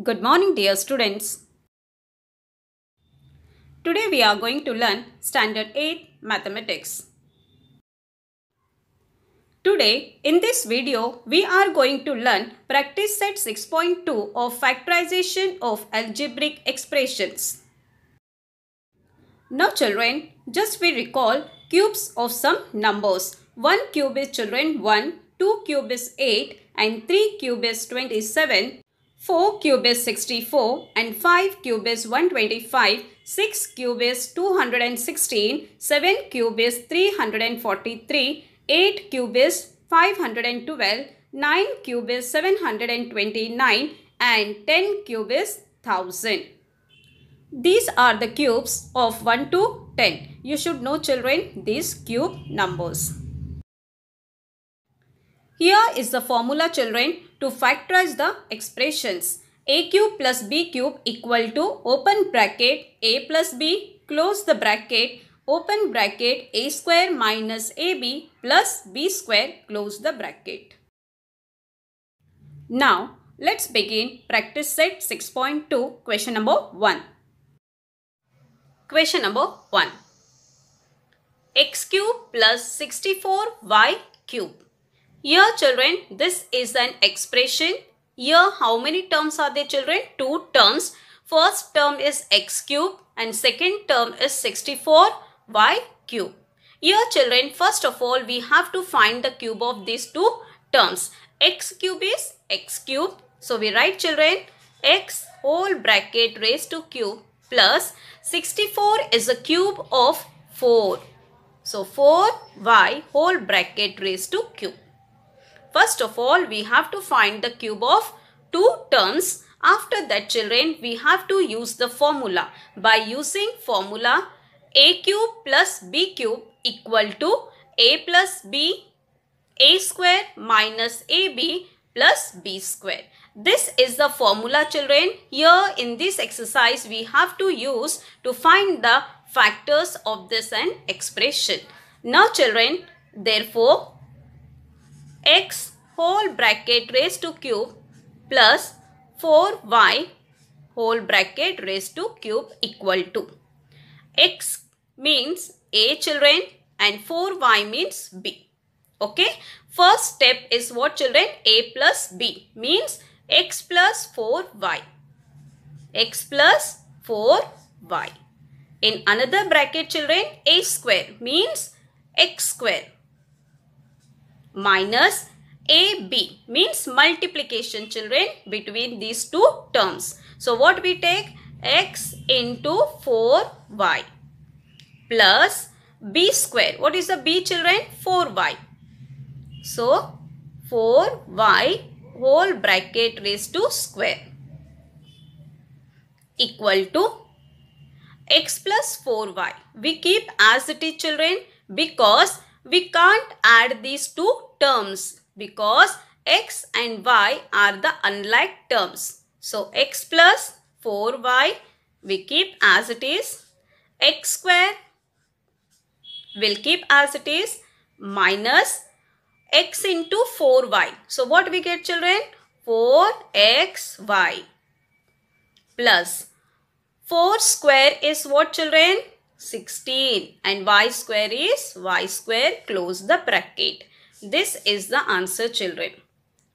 Good morning, dear students. Today we are going to learn Standard 8 Mathematics. Today in this video we are going to learn Practice Set 6.2 of Factorization of Algebraic Expressions. Now children, just we recall cubes of some numbers. 1 cube is children 1, 2 cube is 8 and 3 cube is 27. 4 cube is 64 and 5 cube is 125, 6 cube is 216, 7 cube is 343, 8 cube is 512, 9 cube is 729 and 10 cube is 1000. These are the cubes of 1 to 10. You should know children these cube numbers. Here is the formula children to factorize the expressions. A cube plus B cube equal to open bracket A plus B close the bracket open bracket A square minus AB plus B square close the bracket. Now let's begin practice set 6.2 question number 1. Question number 1. X cube plus 64y cube. Here children, this is an expression. Here how many terms are there children? 2 terms. First term is x cube and second term is 64y cube. Here children, first of all we have to find the cube of these two terms. X cube is x cube. So we write children x whole bracket raised to cube plus 64 is a cube of 4. So 4y whole bracket raised to cube. First of all, we have to find the cube of two terms. After that, children, we have to use the formula. By using formula, a cube plus b cube equal to a plus b, a square minus ab plus b square. This is the formula, children. Here in this exercise, we have to use to find the factors of this an expression. Now, children, therefore, x whole bracket raised to cube plus 4y whole bracket raised to cube equal to x means a children and 4y means b. Okay. First step is what children? A plus b means x plus 4y. X plus 4y. In another bracket children, a square means x square minus AB means multiplication children between these two terms. So what we take? X into 4y plus B square. What is the B children? 4y. So 4y whole bracket raised to square equal to x plus 4y. We keep as it is children because we can't add these two terms because x and y are the unlike terms. So x plus 4y we keep as it is. X square will keep as it is minus x into 4y. So what we get children? 4xy plus 4 square is what children? 16 and y square is y square close the bracket. This is the answer children.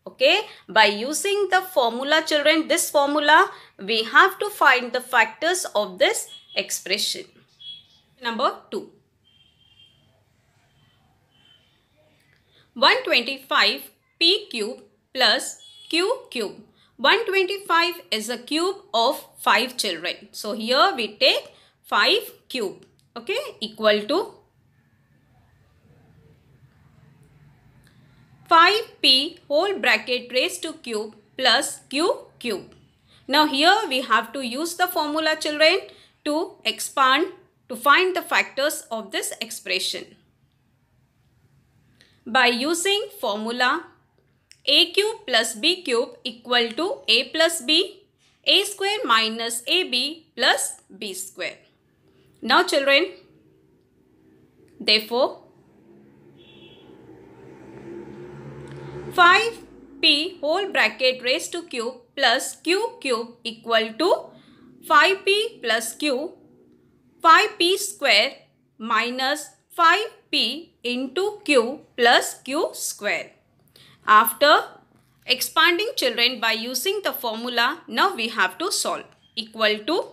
Okay. By using the formula children, this formula we have to find the factors of this expression. Number 2. 125 p cube plus q cube. 125 is a cube of 5 children. So here we take 5 cube. Okay. Equal to 5p whole bracket raised to cube plus q cube. Now here we have to use the formula children to expand to find the factors of this expression. By using formula a cube plus b cube equal to a plus b, a square minus ab plus b square. Now children, therefore 5 p whole bracket raised to cube plus q cube equal to 5p plus q 5p square minus 5p into q plus q square. After expanding children by using the formula, now we have to solve. Equal to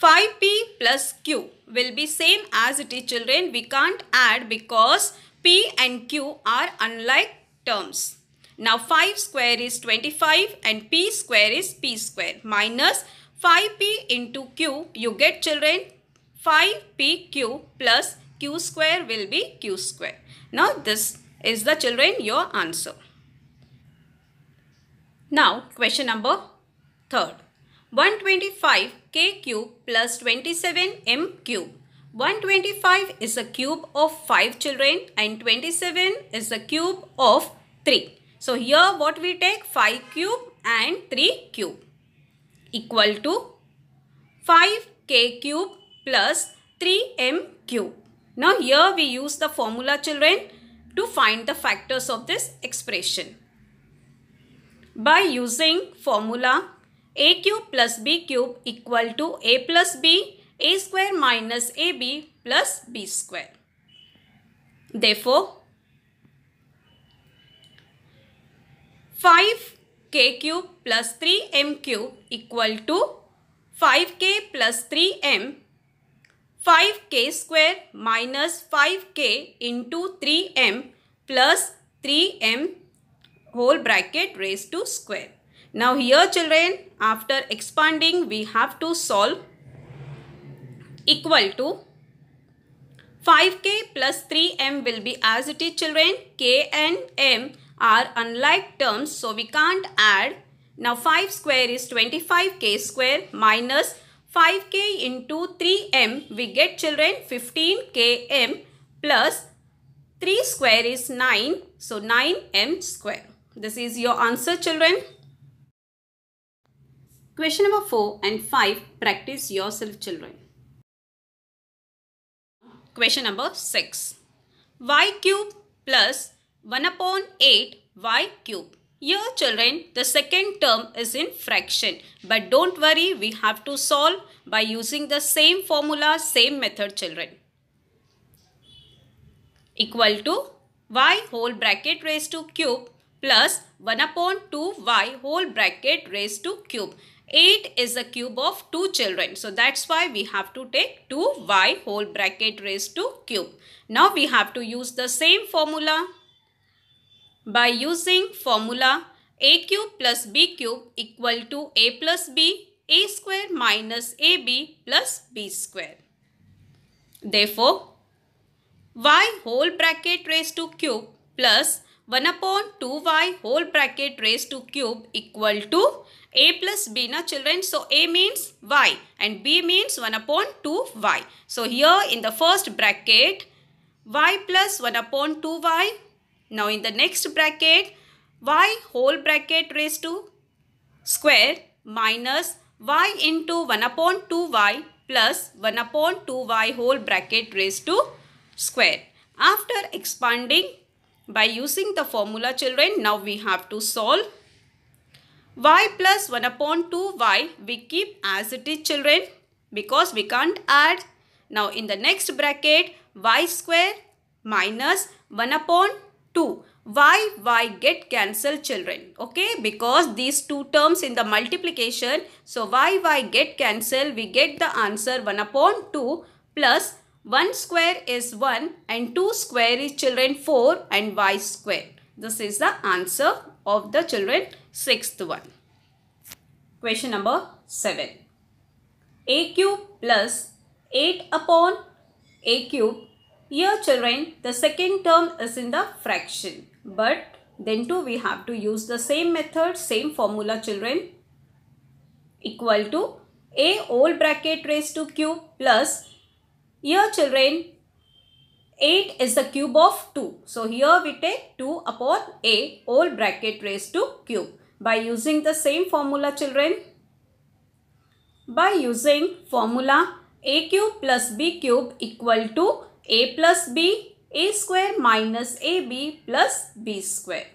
5p plus q will be same as it is children. We can't add because p and q are unlike terms. Now 5 square is 25 and p square is p square minus 5p into q. You get children 5pq plus q square will be q square. Now this is the children your answer. Now question number 3rd. 125k cube plus 27m cube. 125 is a cube of 5 children and 27 is a cube of 3. So here what we take 5 cube and 3 cube equal to 5k cube plus 3m cube. Now here we use the formula children to find the factors of this expression. By using formula a cube plus b cube equal to a plus b, a square minus ab plus b square. Therefore, 5k cube plus 3m cube equal to 5k plus 3m, 5k square minus 5k into 3m plus 3m whole bracket raised to square. Now here children, after expanding we have to solve. Equal to 5k plus 3m will be as it is children. K and m are unlike terms, so we can't add. Now 5 square is 25k square minus 5k into 3m. We get children 15km plus 3 square is 9. So 9m square. This is your answer children. Question number 4 and 5. Practice yourself children. Question number 6. Y cube plus 1 upon 8 y cube. Here children, the second term is in fraction. But don't worry, we have to solve by using the same formula, same method children. Equal to y whole bracket raised to cube plus 1 upon 2y whole bracket raised to cube. 8 is a cube of 2 children. So that's why we have to take 2y whole bracket raised to cube. Now we have to use the same formula. By using formula a cube plus b cube equal to a plus b, a square minus ab plus b square. Therefore, y whole bracket raised to cube plus 1 upon 2y whole bracket raised to cube equal to a plus b na children. So a means y and b means 1 upon 2y. So here in the first bracket y plus 1 upon 2y. Now in the next bracket y whole bracket raised to square minus y into 1 upon 2y plus 1 upon 2y whole bracket raised to square. After expanding by using the formula children, now we have to solve. Y plus 1 upon 2y we keep as it is children because we can't add. Now in the next bracket y square minus 1 upon 2. Y get cancelled children. Okay, because these two terms in the multiplication. So y get cancelled. We get the answer 1 upon 2 plus 1 square is 1 and 2 square is children 4 and y square. This is the answer of the children 6th one. Question number 7. A cube plus 8 upon a cube. Here children, the second term is in the fraction. But then too we have to use the same method, same formula children. Equal to a whole bracket raised to cube plus, here children 8 is the cube of 2. So here we take 2 upon a whole bracket raised to cube. By using the same formula children. By using formula a cube plus b cube equal to a plus b, a square minus ab plus b square.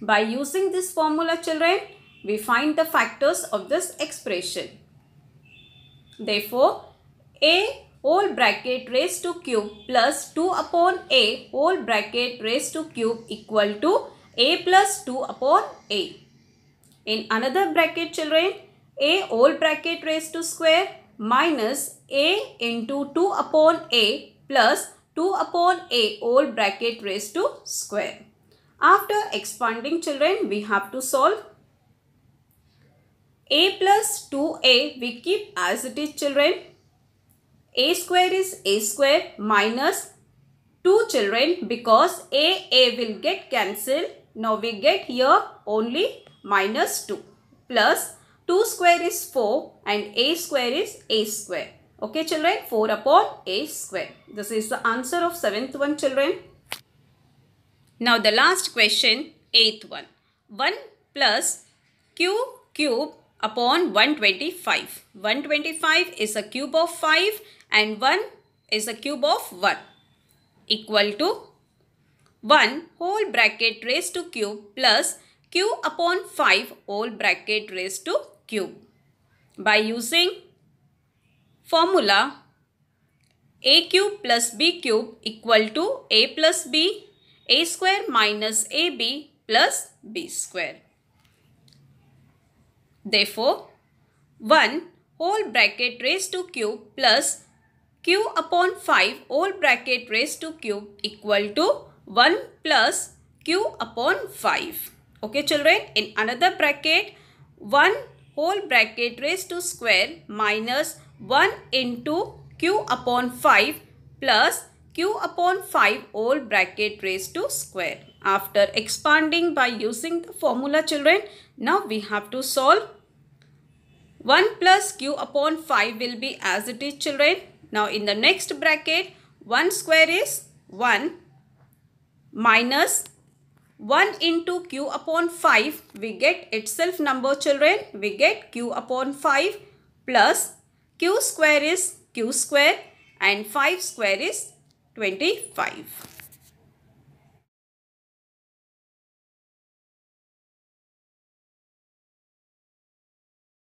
By using this formula, children, we find the factors of this expression. Therefore, a whole bracket raised to cube plus 2 upon a whole bracket raised to cube equal to a plus 2 upon a. In another bracket, children, a whole bracket raised to square minus a into 2 upon a plus 2 upon a whole bracket raised to square. After expanding, children, we have to solve. A plus 2a we keep as it is, children. A square is a square minus 2, children, because a will get cancelled. Now we get here only minus 2 plus 2 square is 4 and a square is a square. Okay, children, 4 upon a square. This is the answer of 7th one, children. Now the last question, 8th one. 1 plus q cube upon 125. 125 is a cube of 5 and 1 is a cube of 1 equal to 1 whole bracket raised to cube plus q upon 5 whole bracket raised to cube. By using formula a cube plus b cube equal to a plus b, a square minus ab plus b square. Therefore, 1 whole bracket raised to cube plus q upon 5 whole bracket raised to cube equal to 1 plus q upon 5. Okay, children, in another bracket, 1 whole bracket raised to square minus 1 into q upon 5 plus q upon 5 whole bracket raised to square. After expanding by using the formula, children, now we have to solve. 1 plus q upon 5 will be as it is, children. Now in the next bracket, 1 square is 1 minus 1 into q upon 5, we get itself number, children. We get q upon 5 plus q square is q square and 5 square is 25.